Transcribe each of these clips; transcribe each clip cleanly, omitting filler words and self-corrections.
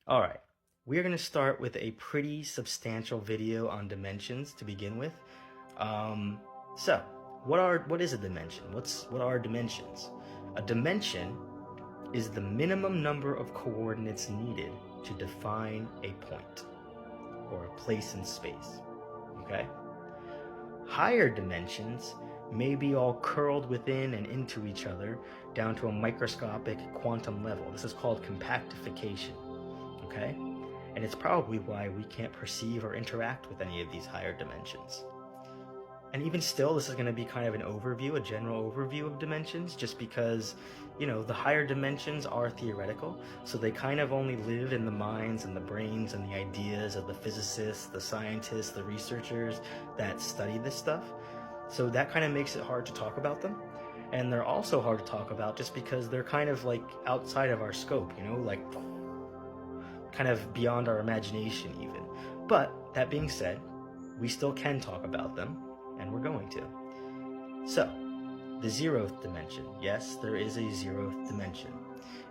All right, we're going to start with a pretty substantial video on dimensions to begin with. So, what is a dimension? What are dimensions? A dimension is the minimum number of coordinates needed to define a point or a place in space. Okay? Higher dimensions may be all curled within and into each other down to a microscopic quantum level. This is called compactification. Okay? And it's probably why we can't perceive or interact with any of these higher dimensions. And even still, this is going to be kind of an overview, a general overview of dimensions, just because, the higher dimensions are theoretical, so they kind of only live in the minds and the brains and the ideas of the physicists, the scientists, the researchers that study this stuff. So that kind of makes it hard to talk about them. And they're also hard to talk about just because they're kind of like outside of our scope, like kind of beyond our imagination even. But that being said, we still can talk about them, and we're going to. So, the zeroth dimension. Yes, there is a zeroth dimension.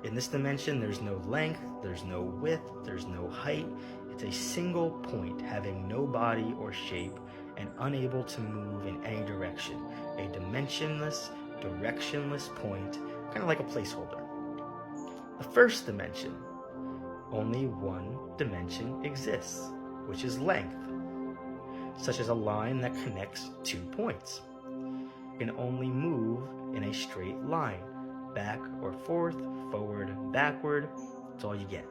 In this dimension, there's no length, there's no width, there's no height. It's a single point having no body or shape and unable to move in any direction. A dimensionless, directionless point, kind of like a placeholder. The first dimension. Only one dimension exists, which is length, such as a line that connects 2 points. It can only move in a straight line, back or forth, forward and backward. That's all you get.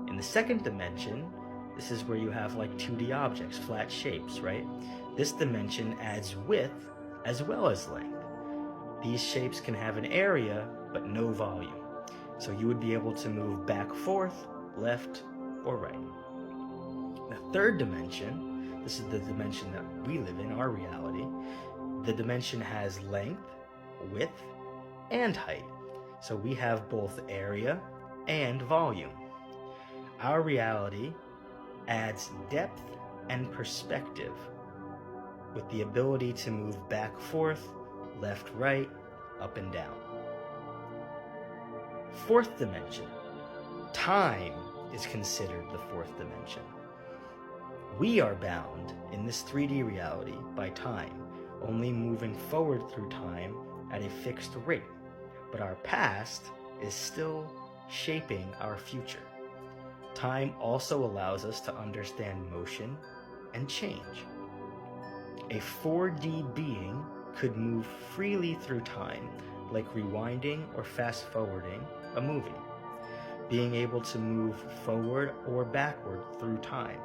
In the second dimension, this is where you have like 2D objects, flat shapes, right? This dimension adds width as well as length. These shapes can have an area, but no volume. So you would be able to move back, forth, left, or right. The third dimension, this is the dimension that we live in, our reality. The dimension has length, width, and height. So we have both area and volume. Our reality adds depth and perspective with the ability to move back, forth, left, right, up and down. Fourth dimension. Time is considered the fourth dimension. We are bound in this 3D reality by time, only moving forward through time at a fixed rate, but our past is still shaping our future. Time also allows us to understand motion and change. A 4D being could move freely through time, like rewinding or fast-forwarding a movie, being able to move forward or backward through time.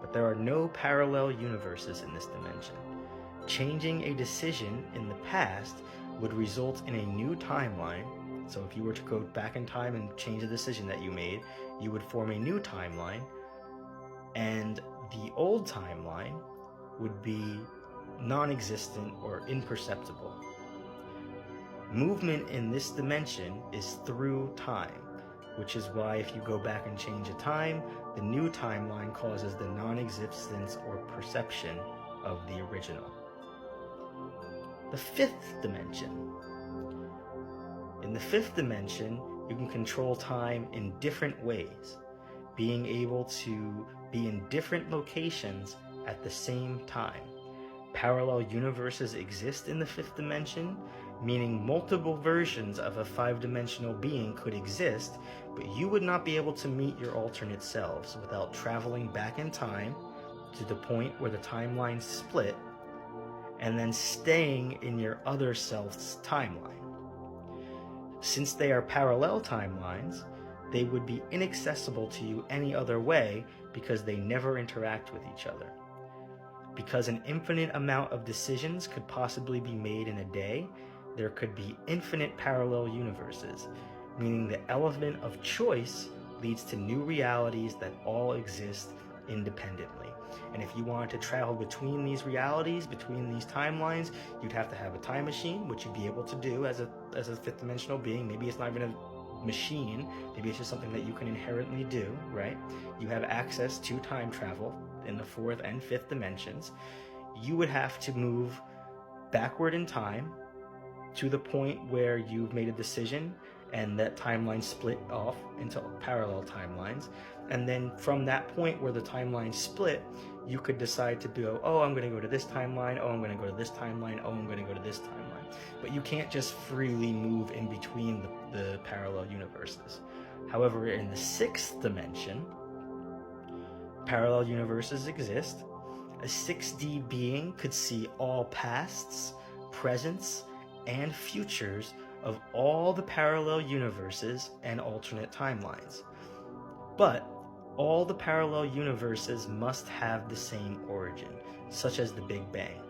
But there are no parallel universes in this dimension. Changing a decision in the past would result in a new timeline. So if you were to go back in time and change a decision that you made, you would form a new timeline, and the old timeline would be non-existent or imperceptible. Movement in this dimension is through time, which is why if you go back and change a time, the new timeline causes the non-existence or perception of the original. The fifth dimension. In the fifth dimension, you can control time in different ways, being able to be in different locations at the same time. Parallel universes exist in the fifth dimension, meaning multiple versions of a 5-dimensional being could exist, but you would not be able to meet your alternate selves without traveling back in time to the point where the timelines split and then staying in your other self's timeline. Since they are parallel timelines, they would be inaccessible to you any other way because they never interact with each other. Because an infinite amount of decisions could possibly be made in a day, there could be infinite parallel universes, meaning the element of choice leads to new realities that all exist independently. And if you wanted to travel between these realities, between these timelines, you'd have to have a time machine, which you'd be able to do as a fifth-dimensional being. Maybe it's not even a machine, maybe it's just something that you can inherently do, right? You have access to time travel in the fourth and fifth dimensions. You would have to move backward in time to the point where you've made a decision and that timeline split off into parallel timelines. And then from that point where the timeline split, you could decide to go, oh, I'm going to go to this timeline, oh, I'm going to go to this timeline, oh, I'm going to go to this timeline. But you can't just freely move in between the parallel universes. However, in the sixth dimension, parallel universes exist. A 6D being could see all pasts, presents, and futures of all the parallel universes and alternate timelines. But all the parallel universes must have the same origin, such as the Big Bang.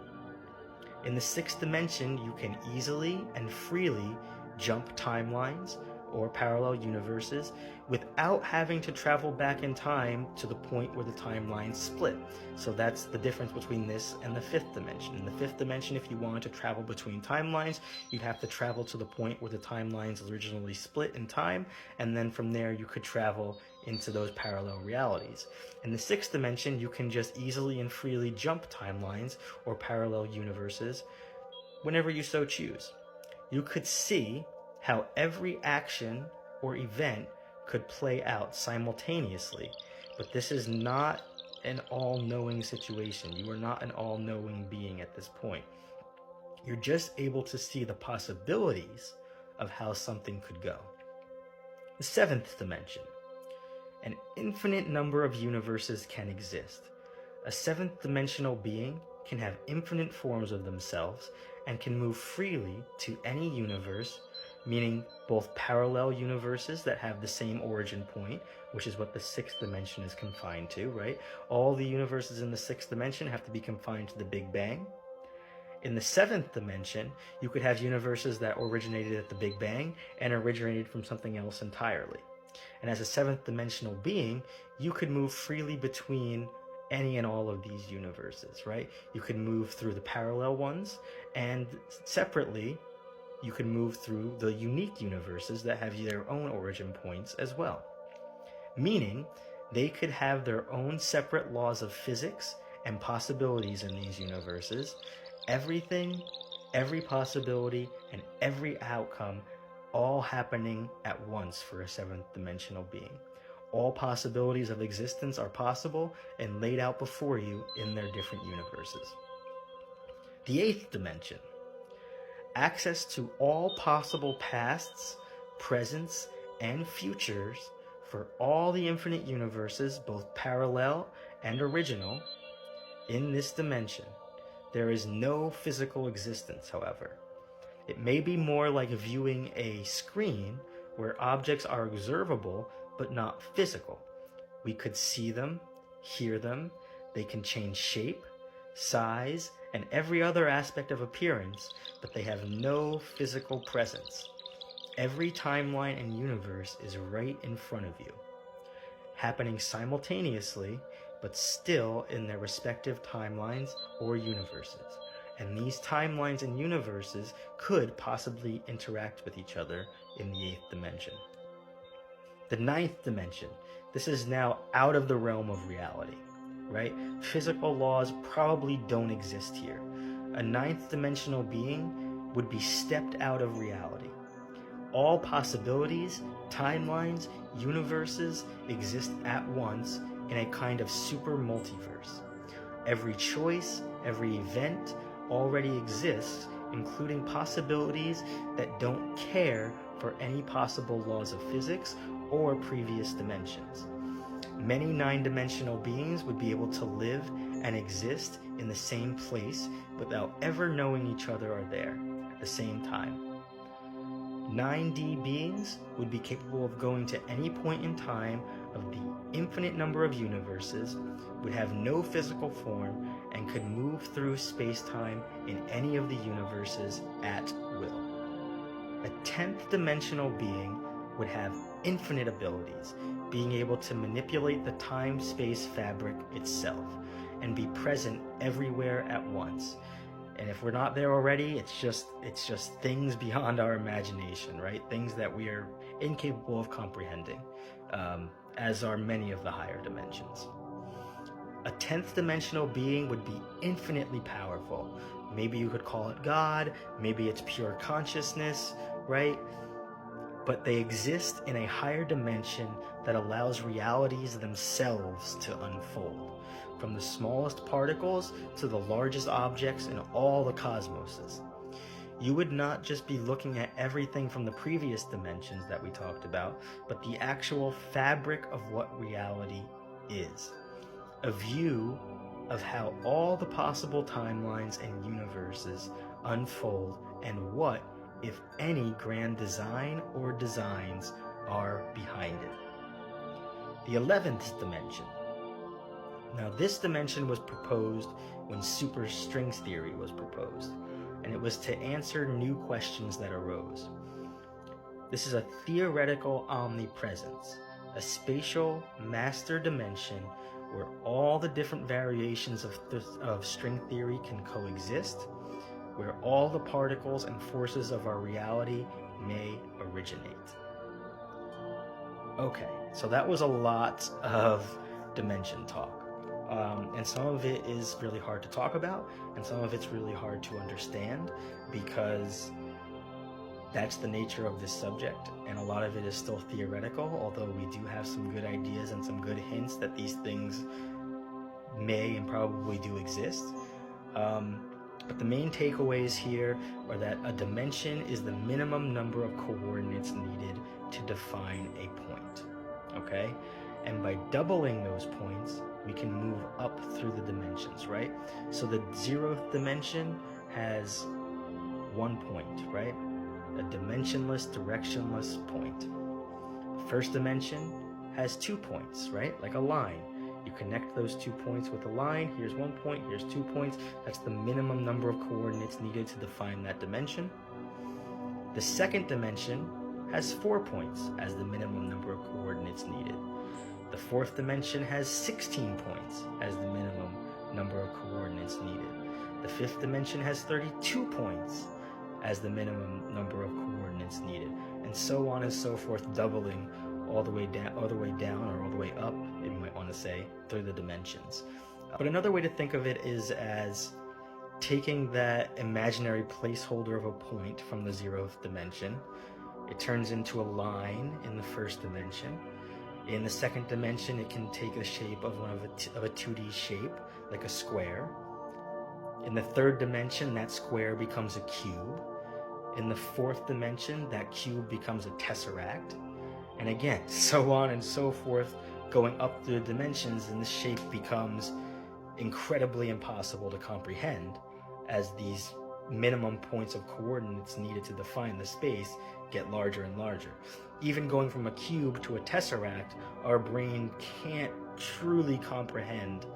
In the sixth dimension, you can easily and freely jump timelines or parallel universes without having to travel back in time to the point where the timelines split. So that's the difference between this and the fifth dimension. In the fifth dimension, if you wanted to travel between timelines, you'd have to travel to the point where the timelines originally split in time, and then from there you could travel into those parallel realities. In the sixth dimension, you can just easily and freely jump timelines or parallel universes whenever you so choose. You could see how every action or event could play out simultaneously, but this is not an all-knowing situation. You are not an all-knowing being at this point. You're just able to see the possibilities of how something could go. The seventh dimension. An infinite number of universes can exist. A seventh dimensional being can have infinite forms of themselves and can move freely to any universe, meaning both parallel universes that have the same origin point, which is what the sixth dimension is confined to, right? All the universes in the sixth dimension have to be confined to the Big Bang. In the seventh dimension, you could have universes that originated at the Big Bang and originated from something else entirely. And as a seventh dimensional being, you could move freely between any and all of these universes, right? You could move through the parallel ones, and separately, you can move through the unique universes that have their own origin points as well. Meaning, they could have their own separate laws of physics and possibilities in these universes. Everything, every possibility, and every outcome all happening at once for a seventh dimensional being. All possibilities of existence are possible and laid out before you in their different universes. The eighth dimension. Access to all possible pasts, presents, and futures for all the infinite universes, both parallel and original, in this dimension. There is no physical existence, however. It may be more like viewing a screen where objects are observable but not physical. We could see them, hear them, they can change shape, size, and every other aspect of appearance, but they have no physical presence. Every timeline and universe is right in front of you, happening simultaneously, but still in their respective timelines or universes. And these timelines and universes could possibly interact with each other in the eighth dimension. The ninth dimension. This is now out of the realm of reality, right? Physical laws probably don't exist here. A ninth dimensional being would be stepped out of reality. All possibilities, timelines, universes exist at once in a kind of super multiverse. Every choice, every event already exists, including possibilities that don't care for any possible laws of physics or previous dimensions. Many nine-dimensional beings would be able to live and exist in the same place without ever knowing each other are there at the same time. 9D beings would be capable of going to any point in time of the infinite number of universes, would have no physical form, and could move through space-time in any of the universes at will. A 10th dimensional being would have infinite abilities, being able to manipulate the time-space fabric itself and be present everywhere at once. And if we're not there already, it's just things beyond our imagination, right? Things that we are incapable of comprehending, as are many of the higher dimensions. A 10th dimensional being would be infinitely powerful. Maybe you could call it God, maybe it's pure consciousness, right? but they exist in a higher dimension that allows realities themselves to unfold, from the smallest particles to the largest objects in all the cosmoses. You would not just be looking at everything from the previous dimensions that we talked about, but the actual fabric of what reality is. A view of how all the possible timelines and universes unfold, and what, if any, grand design or designs are behind it. The 11th dimension. Now, this dimension was proposed when superstring theory was proposed, and it was to answer new questions that arose. This is a theoretical omnipresence, a spatial master dimension where all the different variations of string theory can coexist, where all the particles and forces of our reality may originate. Okay, so that was a lot of dimension talk. And some of it is really hard to talk about, and some of it's really hard to understand, because that's the nature of this subject, and a lot of it is still theoretical, although we do have some good ideas and some good hints that these things may and probably do exist. But the main takeaways here are that a dimension is the minimum number of coordinates needed to define a point, okay? And by doubling those points, we can move up through the dimensions, right? So the 0th dimension has 1 point, right? A dimensionless, directionless point. First dimension has 2 points, right? Like a line. You connect those 2 points with a line. Here's 1 point, here's 2 points. That's the minimum number of coordinates needed to define that dimension. The second dimension has 4 points as the minimum number of coordinates needed. The 4th dimension has 16 points as the minimum number of coordinates needed. The 5th dimension has 32 points as the minimum number of coordinates needed, and so on and so forth, doubling all the way down, or all the way up, you might want to say, through the dimensions. But another way to think of it is as taking that imaginary placeholder of a point from the 0th dimension. It turns into a line in the 1st dimension. In the 2nd dimension, it can take the shape of a 2D shape, like a square. In the 3rd dimension, that square becomes a cube. In the 4th dimension, that cube becomes a tesseract. And again, so on and so forth, going up through the dimensions, and the shape becomes incredibly impossible to comprehend as these minimum points of coordinates needed to define the space get larger and larger. Even going from a cube to a tesseract, our brain can't truly comprehend.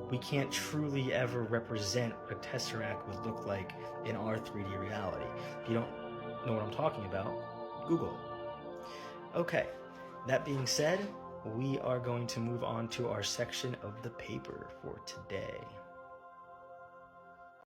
We can't truly ever represent what a tesseract would look like in our 3D reality. If you don't know what I'm talking about, Google it. Okay, that being said, we are going to move on to our section of the paper for today.